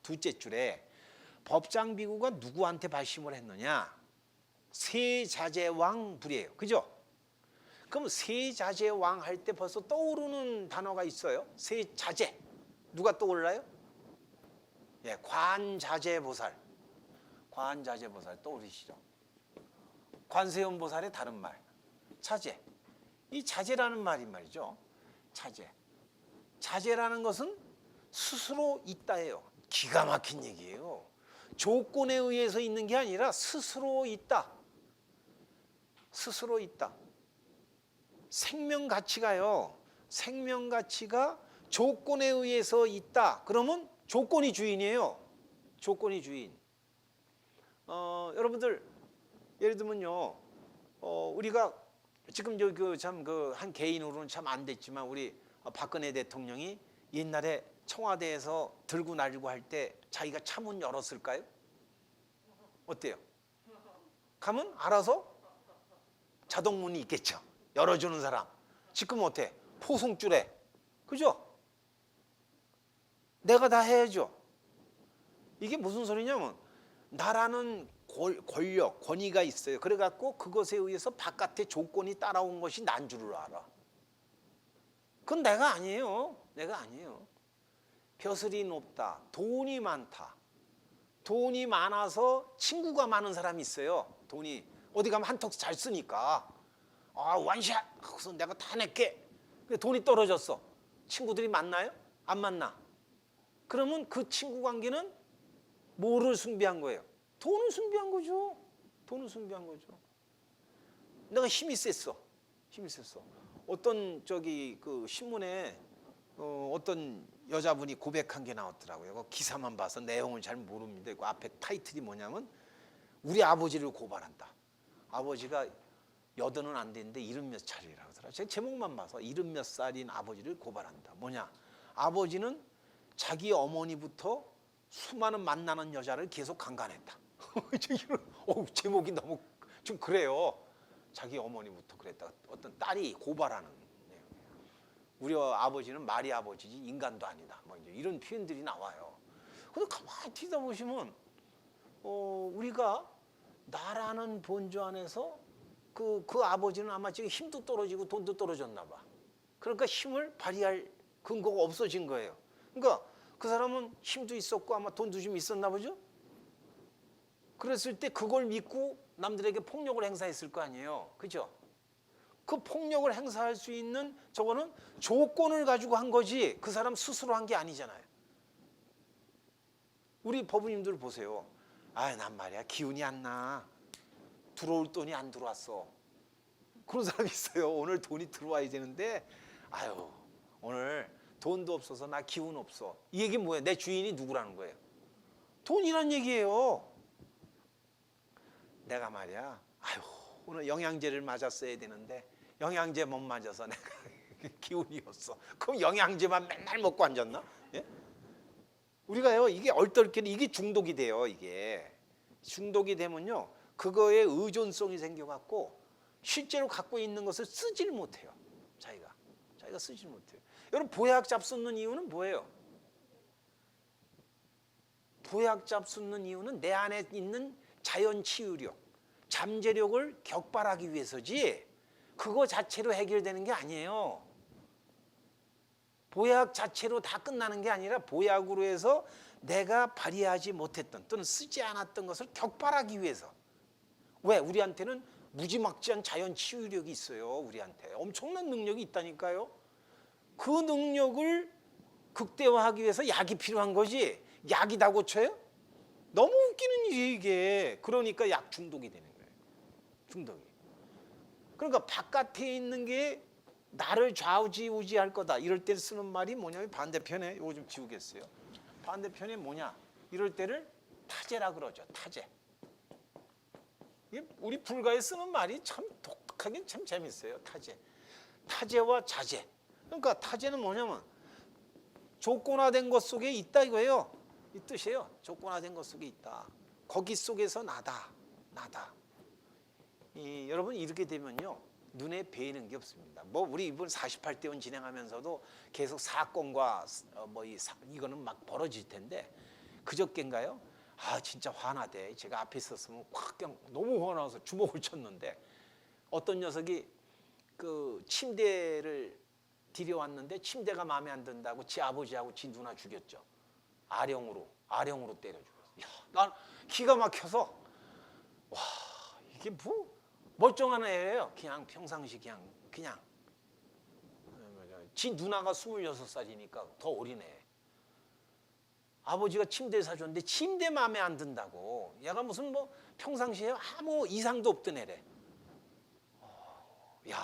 둘째 줄에 법장비구가 누구한테 발심을 했느냐? 세자재왕 불이에요. 그죠? 그럼 세자재왕 할 때 벌써 떠오르는 단어가 있어요. 세자재. 누가 떠올라요? 예, 관자재보살. 관자재보살 떠오르시죠? 관세음보살의 다른 말. 자재. 이 자재라는 말이 말이죠. 자재. 자재라는 것은 스스로 있다예요. 기가 막힌 얘기예요. 조건에 의해서 있는 게 아니라 스스로 있다. 스스로 있다. 생명 가치가요. 생명 가치가 조건에 의해서 있다. 그러면 조건이 주인이에요. 조건이 주인. 여러분들 예를 들면요. 우리가 지금 한 개인으로는 참 안 됐지만 우리 박근혜 대통령이 옛날에 청와대에서 들고 날리고 할 때 자기가 차 문 열었을까요? 어때요? 가면 알아서 자동문이 있겠죠. 열어주는 사람. 지금 어때? 포승줄에. 그죠? 내가 다 해야죠. 이게 무슨 소리냐면 나라는 권력, 권위가 있어요. 그래갖고 그것에 의해서 바깥에 조건이 따라온 것이 난 줄을 알아. 그건 내가 아니에요. 내가 아니에요. 벼슬이 높다. 돈이 많다. 돈이 많아서 친구가 많은 사람이 있어요. 돈이 어디 가면 한턱 잘 쓰니까 원샷 하고서 내가 다 낼게. 근데 돈이 떨어졌어. 친구들이 만나요? 안 만나. 그러면 그 친구 관계는 뭐를 숭배한 거예요? 돈을 숭배한 거죠. 돈을 숭배한 거죠. 내가 힘이 셌어. 힘이 셌어. 어떤 그 신문에 어떤 여자분이 고백한 게 나왔더라고요. 그 기사만 봐서 내용을 잘 모릅니다. 그 앞에 타이틀이 뭐냐면 우리 아버지를 고발한다. 아버지가 80은 안 됐는데 70몇 살이라고 하더라고요. 제가 제목만 봐서 70몇 살인 아버지를 고발한다. 뭐냐? 아버지는 자기 어머니부터 수많은 만나는 여자를 계속 강간했다. 제목이 너무 좀 그래요. 자기 어머니부터 그랬다. 어떤 딸이 고발하는 내용이에요. 우리 아버지는 말이 아버지지 인간도 아니다. 뭐 이제 이런 표현들이 나와요. 근데 가만히 뒤져보시면 우리가 나라는 본조 안에서 그 아버지는 아마 지금 힘도 떨어지고 돈도 떨어졌나 봐. 그러니까 힘을 발휘할 근거가 없어진 거예요. 그러니까 그 사람은 힘도 있었고 아마 돈도 좀 있었나 보죠. 그랬을 때 그걸 믿고 남들에게 폭력을 행사했을 거 아니에요. 그죠? 그 폭력을 행사할 수 있는 저거는 조건을 가지고 한 거지 그 사람 스스로 한 게 아니잖아요. 우리 법부님들 보세요. 난 말이야 기운이 안 나. 들어올 돈이 안 들어왔어. 그런 사람이 있어요. 오늘 돈이 들어와야 되는데 오늘 돈도 없어서 나 기운 없어. 이 얘기는 뭐예요? 내 주인이 누구라는 거예요? 돈이란 얘기예요. 내가 말이야 오늘 영양제를 맞았어야 되는데 영양제 못 맞아서 내가 기운이 없어. 그럼 영양제만 맨날 먹고 앉았나? 예? 우리가요 이게 얼떨결에 이게 중독이 돼요. 이게 중독이 되면요 그거에 의존성이 생겨갖고 실제로 갖고 있는 것을 쓰질 못해요. 자기가 쓰질 못해요. 여러분 보약 잡수는 이유는 뭐예요? 보약 잡수는 이유는 내 안에 있는 자연 치유력, 잠재력을 격발하기 위해서지 그거 자체로 해결되는 게 아니에요. 보약 자체로 다 끝나는 게 아니라 보약으로 해서 내가 발휘하지 못했던 또는 쓰지 않았던 것을 격발하기 위해서. 왜? 우리한테는 무지막지한 자연 치유력이 있어요. 우리한테 엄청난 능력이 있다니까요. 그 능력을 극대화하기 위해서 약이 필요한 거지 약이 다 고쳐요? 너무 웃기는 일이에요 이게. 그러니까 약 중독이 되는 거예요. 중독이. 그러니까 바깥에 있는 게 나를 좌우지우지할 거다. 이럴 때 쓰는 말이 뭐냐면 반대편에 이거 좀 지우겠어요. 반대편에 뭐냐? 이럴 때를 타제라 그러죠. 타제. 우리 불가에 쓰는 말이 참 독특하긴 참 재밌어요. 타제. 타제와 자제. 그러니까 타제는 뭐냐면 조건화된 것 속에 있다 이거예요. 이 뜻이에요. 조건화된 것 속에 있다. 거기 속에서 나다. 여러분 이렇게 되면요. 눈에 뵈이는 게 없습니다. 우리 이번 48대원 진행하면서도 계속 사건과 이거는 막 벌어질 텐데 그저께인가요? 아 진짜 화나대. 제가 앞에 있었으면 확 그냥 너무 화나서 주먹을 쳤는데 어떤 녀석이 그 침대를 들여왔는데 침대가 마음에 안 든다고 지 아버지하고 지 누나 죽였죠. 아령으로 때려 죽였어. 야, 난 기가 막혀서 와 이게 뭐 멀쩡한 애예요. 그냥 평상시 그냥 지 누나가 26살이니까 더 어리네. 아버지가 침대 사줬는데 침대 마음에 안 든다고. 얘가 무슨 뭐 평상시에 아무 이상도 없던 애래. 야,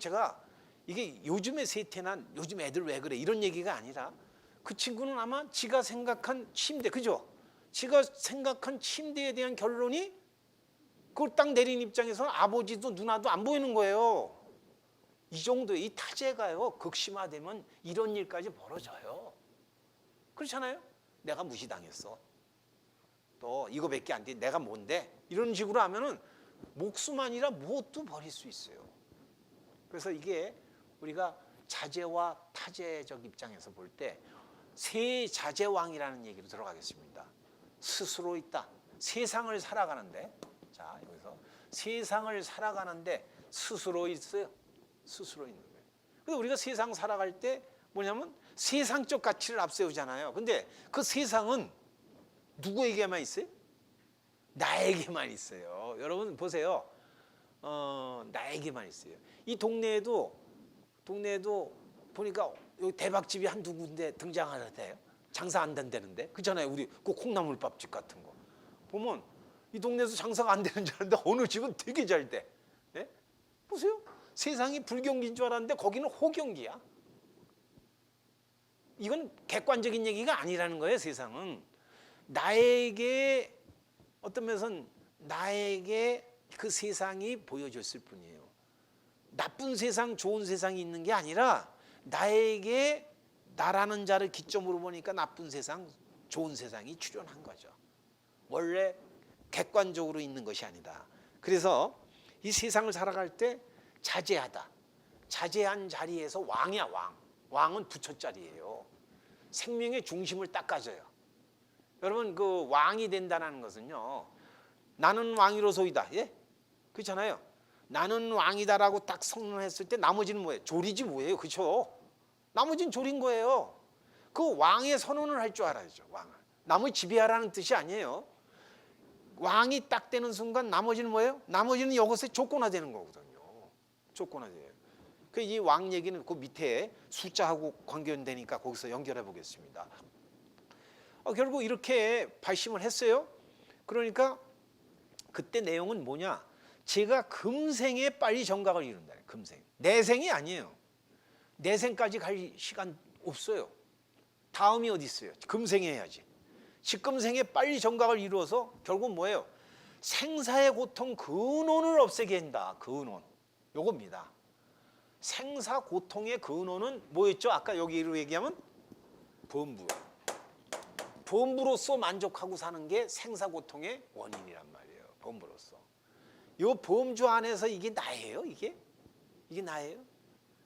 제가 이게 요즘의 세태난 요즘 애들 왜 그래 이런 얘기가 아니라 그 친구는 아마 지가 생각한 침대, 그죠? 지가 생각한 침대에 대한 결론이 그걸 딱 내린 입장에서는 아버지도 누나도 안 보이는 거예요. 이 정도의 이 타제가요 극심화되면 이런 일까지 벌어져요. 그렇잖아요? 내가 무시당했어. 또 이거밖에 안 돼. 내가 뭔데? 이런 식으로 하면은 목숨 아니라 무엇도 버릴 수 있어요. 그래서 이게 우리가 자제와 타제적 입장에서 볼 때 세자제왕이라는 얘기로 들어가겠습니다. 스스로 있다. 세상을 살아가는데, 자 여기서 세상을 살아가는데 스스로 있어요. 스스로 있는 거예요. 그래서 우리가 세상 살아갈 때 뭐냐면 세상적 가치를 앞세우잖아요. 근데 그 세상은 누구에게만 있어요? 나에게만 있어요. 여러분 보세요. 나에게만 있어요. 이 동네에도 보니까 여기 대박집이 한두 군데 등장하는데요. 장사 안 된다는데. 그렇잖아요. 우리 그 콩나물밥집 같은 거. 보면 이 동네에서 장사가 안 되는 줄 알았는데 어느 집은 되게 잘 돼. 네? 보세요. 세상이 불경기인 줄 알았는데 거기는 호경기야. 이건 객관적인 얘기가 아니라는 거예요. 세상은. 나에게 어떤 면에서는 나에게 그 세상이 보여줬을 뿐이에요. 나쁜 세상, 좋은 세상이 있는 게 아니라 나에게 나라는 자를 기점으로 보니까 나쁜 세상, 좋은 세상이 출현한 거죠. 원래 객관적으로 있는 것이 아니다. 그래서 이 세상을 살아갈 때 자제하다. 자제한 자리에서 왕이야, 왕. 왕은 부처 자리예요. 생명의 중심을 닦아줘요. 여러분 그 왕이 된다는 것은요. 나는 왕이로소이다. 예? 그렇잖아요. 나는 왕이다라고 딱 선언했을 때 나머지는 뭐예요? 조리지 뭐예요? 그렇죠? 나머지는 조린 거예요. 그 왕의 선언을 할 줄 알아야죠. 왕을. 남을 지배하라는 뜻이 아니에요. 왕이 딱 되는 순간 나머지는 뭐예요? 나머지는 이것에 조건화되는 거거든요. 조건화돼요. 이 왕 얘기는 그 밑에 숫자하고 관계되니까 거기서 연결해 보겠습니다. 결국 이렇게 발심을 했어요. 그러니까 그때 내용은 뭐냐? 제가 금생에 빨리 정각을 이룬다. 금생. 내생이 아니에요. 내생까지 갈 시간 없어요. 다음이 어디 있어요? 금생에 해야지. 직금생에 빨리 정각을 이루어서 결국 뭐예요? 생사의 고통 근원을 없애게 한다. 근원. 요겁니다. 생사 고통의 근원은 뭐였죠? 아까 여기로 얘기하면 범부. 범부로서 만족하고 사는 게 생사 고통의 원인이란 말이에요. 범부로서. 요 범주 안에서 이게 나예요? 이게 나예요?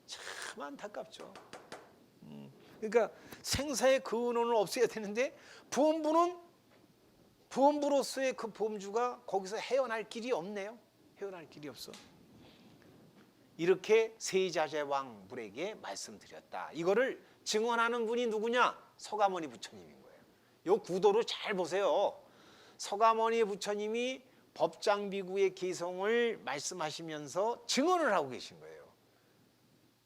참 안타깝죠. 그러니까 생사의 근원을 없애야 되는데 범부로서의 그 범주가 거기서 헤어날 길이 없네요. 헤어날 길이 없어. 이렇게 세자제왕 불에게 말씀드렸다. 이거를 증언하는 분이 누구냐? 서가모니 부처님인 거예요. 이 구도를 잘 보세요. 서가모니 부처님이 법장비구의 개성을 말씀하시면서 증언을 하고 계신 거예요.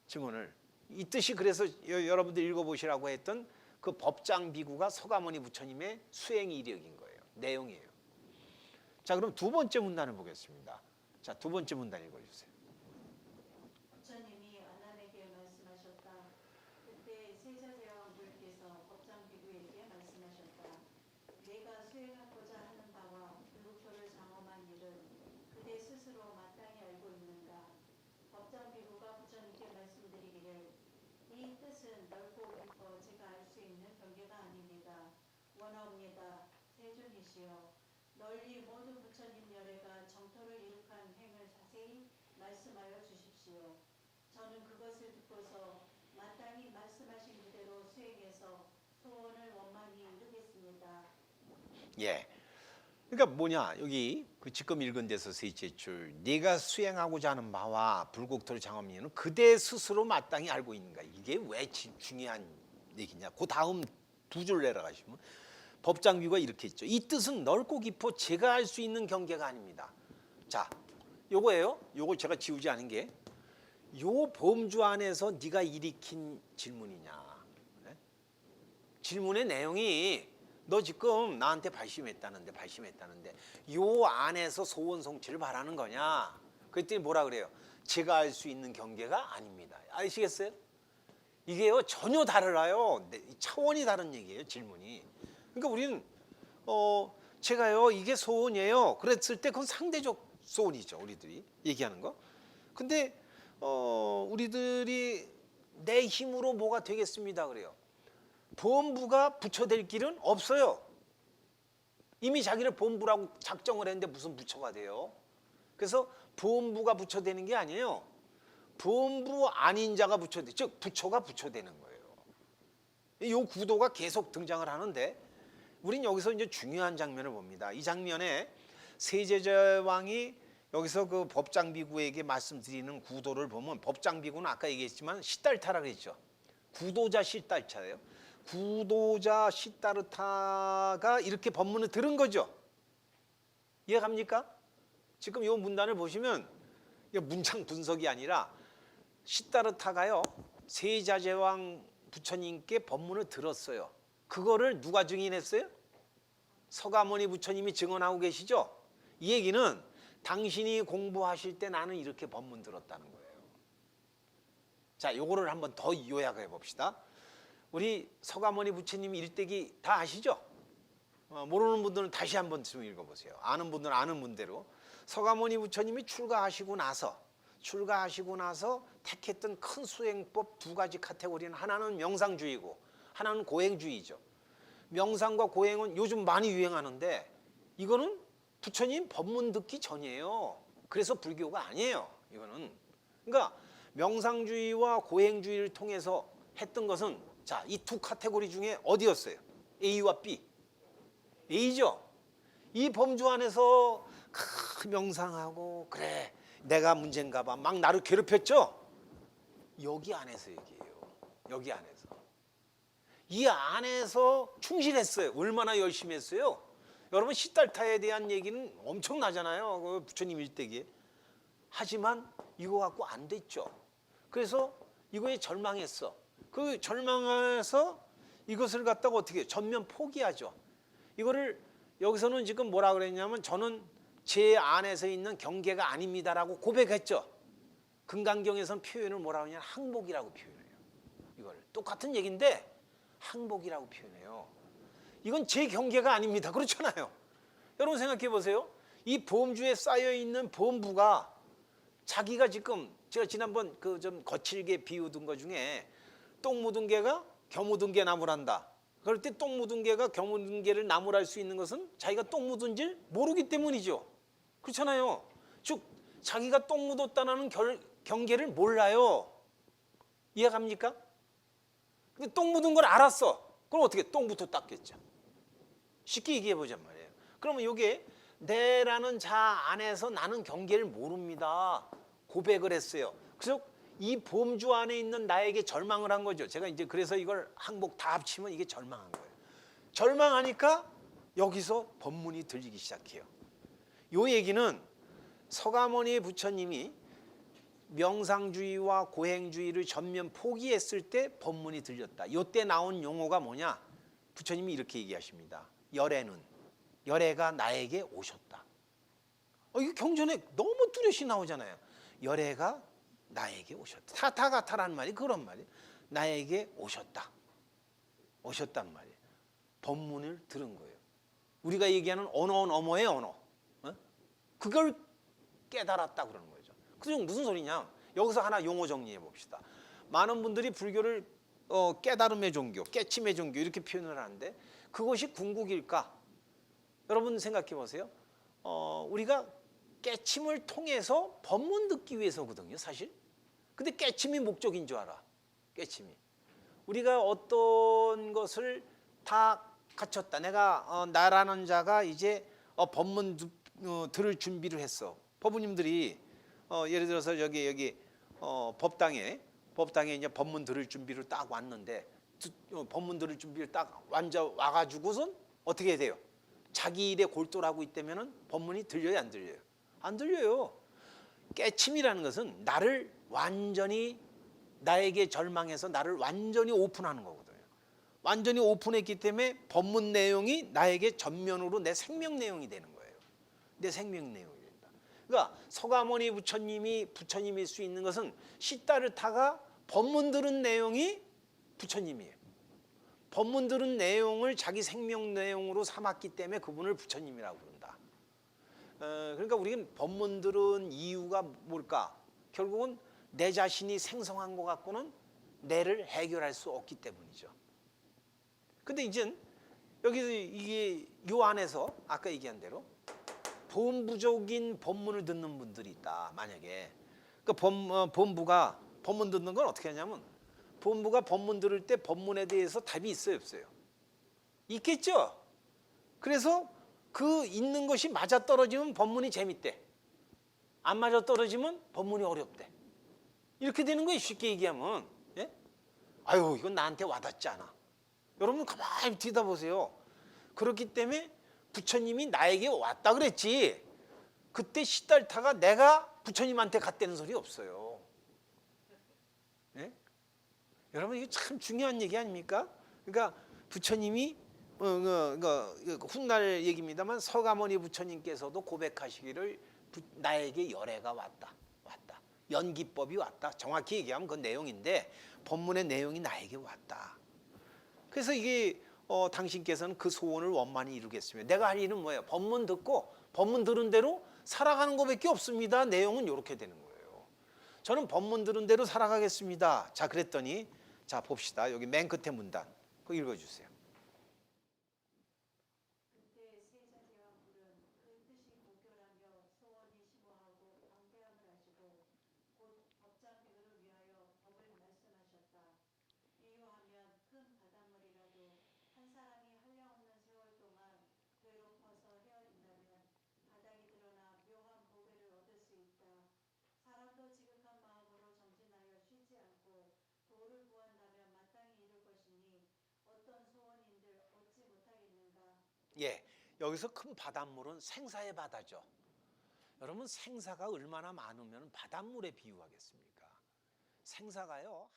증언을. 이 뜻이 그래서 여러분들 읽어보시라고 했던 그 법장비구가 서가모니 부처님의 수행 이력인 거예요. 내용이에요. 자, 그럼 두 번째 문단을 보겠습니다. 자, 두 번째 문단 읽어주세요. 부처님이 아난에게 말씀하셨다. 그때 세자제왕불께서 법장비구에게 말씀하셨다. 내가 수행하고자 하는 바와 불국토를 장엄한 일은 그대 스스로 마땅히 알고 있는가. 법장비구가 부처님께 말씀드리기를 이 뜻은 넓고 깊어 제가 알 수 있는 경계가 아닙니다. 원하옵니다. 세존이시여 널리 모든 부처님 열애가 정토를 이룩한 행을 자세히 말씀하여 주십시오. 저는 그것을 듣고서 마땅히 말씀하신 그대로 수행해서 소원을 원만히 이루겠습니다. 예. 그러니까 뭐냐 여기 그 지금 읽은 데서 셋째 줄 네가 수행하고자 하는 바와 불국토를 장엄한 이유는 그대 스스로 마땅히 알고 있는가. 이게 왜 중요한 얘기냐. 그 다음 두 줄 내려가시면 법장비가 이렇게 있죠. 이 뜻은 넓고 깊어 제가 알 수 있는 경계가 아닙니다. 자, 요거예요. 요거 제가 지우지 않은 게 요 범주 안에서 네가 일으킨 질문이냐. 네? 질문의 내용이 너 지금 나한테 발심했다는데 요 안에서 소원 성취를 바라는 거냐. 그랬더니 뭐라 그래요? 제가 알 수 있는 경계가 아닙니다. 아시겠어요? 이게요 전혀 달라요. 차원이 다른 얘기예요. 질문이. 그러니까 우리는 제가요 이게 소원이에요 그랬을 때 그건 상대적 소원이죠. 우리들이 얘기하는 거. 근데 우리들이 내 힘으로 뭐가 되겠습니다 그래요. 범부가 부처될 길은 없어요. 이미 자기를 범부라고 작정을 했는데 무슨 부처가 돼요. 그래서 범부가 부처되는 게 아니에요. 범부 아닌 자가 부처돼, 즉 부처가 부처되는 거예요. 이 구도가 계속 등장을 하는데 우린 여기서 이제 중요한 장면을 봅니다. 이 장면에 세제자왕이 여기서 그 법장비구에게 말씀드리는 구도를 보면 법장비구는 아까 얘기했지만 시달타라 그랬죠. 구도자 시달타예요. 구도자 시다르타가 이렇게 법문을 들은 거죠. 이해갑니까? 지금 이 문단을 보시면 문장 분석이 아니라 시다르타가요 세자제왕 부처님께 법문을 들었어요. 그거를 누가 증인했어요? 서가모니 부처님이 증언하고 계시죠. 이 얘기는 당신이 공부하실 때 나는 이렇게 법문 들었다는 거예요. 자, 요거를 한번 더 요약해 봅시다. 우리 서가모니 부처님 일대기 다 아시죠? 모르는 분들은 다시 한번 좀 읽어보세요. 아는 분들은 아는 분대로. 서가모니 부처님이 출가하시고 나서 택했던 큰 수행법 두 가지 카테고리는 하나는 명상주의고 하나는 고행주의죠. 명상과 고행은 요즘 많이 유행하는데 이거는 부처님 법문 듣기 전이에요. 그래서 불교가 아니에요. 이거는. 그러니까 명상주의와 고행주의를 통해서 했던 것은 자, 이 두 카테고리 중에 어디였어요? A와 B. A죠. 이 범주 안에서 명상하고 그래 내가 문제인가 봐 막 나를 괴롭혔죠. 여기 안에서 얘기해요. 여기 안에서. 이 안에서 충실했어요. 얼마나 열심히 했어요. 여러분 시달타에 대한 얘기는 엄청나잖아요. 그 부처님 일대기에. 하지만 이거 갖고 안 됐죠. 그래서 이거에 절망했어. 그 절망해서 이것을 갖다가 어떻게 전면 포기하죠. 이거를 여기서는 지금 뭐라 그랬냐면 저는 제 안에서 있는 경계가 아닙니다라고 고백했죠. 금강경에서는 표현을 뭐라고 하냐면 항복이라고 표현해요. 이걸 똑같은 얘기인데 항복이라고 표현해요. 이건 제 경계가 아닙니다. 그렇잖아요. 여러분 생각해 보세요. 이 범주에 쌓여 있는 범부가 자기가 지금 제가 지난번 그 좀 거칠게 비우던 것 중에 똥 묻은 개가 겨 묻은 개 나무란다. 그럴 때 똥 묻은 개가 겨 묻은 개를 나무랄 수 있는 것은 자기가 똥 묻은 줄 모르기 때문이죠. 그렇잖아요. 즉 자기가 똥 묻었다는 경계를 몰라요. 이해갑니까? 근데 똥 묻은 걸 알았어. 그럼 어떻게 똥부터 닦겠죠. 쉽게 얘기해 보잔 말이에요. 그러면 이게 내라는 자 안에서 나는 경계를 모릅니다. 고백을 했어요. 그래서 이 범주 안에 있는 나에게 절망을 한 거죠. 제가 이제 그래서 이걸 항복 다 합치면 이게 절망한 거예요. 절망하니까 여기서 법문이 들리기 시작해요. 이 얘기는 서가모니 부처님이 명상주의와 고행주의를 전면 포기했을 때 법문이 들렸다. 이때 나온 용어가 뭐냐? 부처님이 이렇게 얘기하십니다. 열애가 나에게 오셨다. 이게 경전에 너무 뚜렷이 나오잖아요. 열애가 나에게 오셨다. 타타가타라는 말이 그런 말이에요. 나에게 오셨단 말이에요. 법문을 들은 거예요. 우리가 얘기하는 언어는 어머의 언어. 그걸 깨달았다 그러는 거죠. 그게 무슨 소리냐? 여기서 하나 용어 정리해 봅시다. 많은 분들이 불교를 깨달음의 종교, 깨침의 종교 이렇게 표현을 하는데 그것이 궁극일까? 여러분 생각해 보세요. 우리가 깨침을 통해서 법문 듣기 위해서거든요, 사실. 근데 깨침이 목적인 줄 알아. 깨침이. 우리가 어떤 것을 다 갇혔다. 내가 나라는 자가 이제 법문 들을 준비를 했어. 법부님들이 예를 들어서 여기 법당에 이제 법문 들을 준비를 딱 왔는데 법문 들을 준비를 딱 와가지고선 어떻게 해야 돼요? 자기 일에 골똘하고 있다면은 법문이 들려요, 안 들려요? 안 들려요. 깨침이라는 것은 나를 완전히 나에게 절망해서 나를 완전히 오픈하는 거거든요. 완전히 오픈했기 때문에 법문 내용이 나에게 전면으로 내 생명 내용이 되는 거예요. 내 생명 내용이 된다. 그러니까 서가모니 부처님일 수 있는 것은 시다르타가 법문 들은 내용이 부처님이에요. 법문 들은 내용을 자기 생명 내용으로 삼았기 때문에 그분을 부처님이라고 부른다. 그러니까 우리는 법문 들은 이유가 뭘까? 결국은 내 자신이 생성한 것 갖고는 내를 해결할 수 없기 때문이죠. 근데 이제 여기서 이게 요 안에서 아까 얘기한 대로 본부적인 법문을 듣는 분들이 있다. 만약에 그러니까 본부가 법문 듣는 건 어떻게 하냐면 본부가 법문 들을 때 법문에 대해서 답이 있어요, 없어요? 있겠죠. 그래서 그 있는 것이 맞아 떨어지면 법문이 재밌대. 안 맞아 떨어지면 법문이 어렵대. 이렇게 되는 거예요, 쉽게 얘기하면. 예? 아유, 이건 나한테 와닿지 않아. 여러분 가만히 뒤다보세요. 그렇기 때문에 부처님이 나에게 왔다 그랬지. 그때 시달타가 내가 부처님한테 갔다는 소리 없어요. 예? 여러분 이게 참 중요한 얘기 아닙니까? 그러니까 부처님이 훗날 얘기입니다만 서가모니 부처님께서도 고백하시기를 나에게 열애가 왔다. 연기법이 왔다. 정확히 얘기하면 그 내용인데 법문의 내용이 나에게 왔다. 그래서 이게 당신께서는 그 소원을 원만히 이루겠으며 내가 할 일은 뭐예요? 법문 듣고 법문 들은 대로 살아가는 것밖에 없습니다. 내용은 이렇게 되는 거예요. 저는 법문 들은 대로 살아가겠습니다. 자, 그랬더니 자 봅시다. 여기 맨 끝에 문단 그거 읽어주세요. 그때 세자대왕불은 그 뜻이 고결하며 소원이 심오하고 방대함을 하시고 곧 법장비를 위하여 법을 말씀하셨다. 비유하면 큰 바닷물이라도 한 사람이 한량없는 세월 동안 괴롭어서 헤어진다면 바닥이 드러나 묘한 보배를 얻을 수 있다. 사람도 지극한 마음으로 정진하여 쉬지 않고 도를 구한다면 마땅히 이룰 것이니 어떤 소원인들 얻지 못하겠는가. 예, 여기서 큰 바닷물은 생사의 바다죠. 여러분 생사가 얼마나 많으면 바닷물에 비유하겠습니까? 생사가요.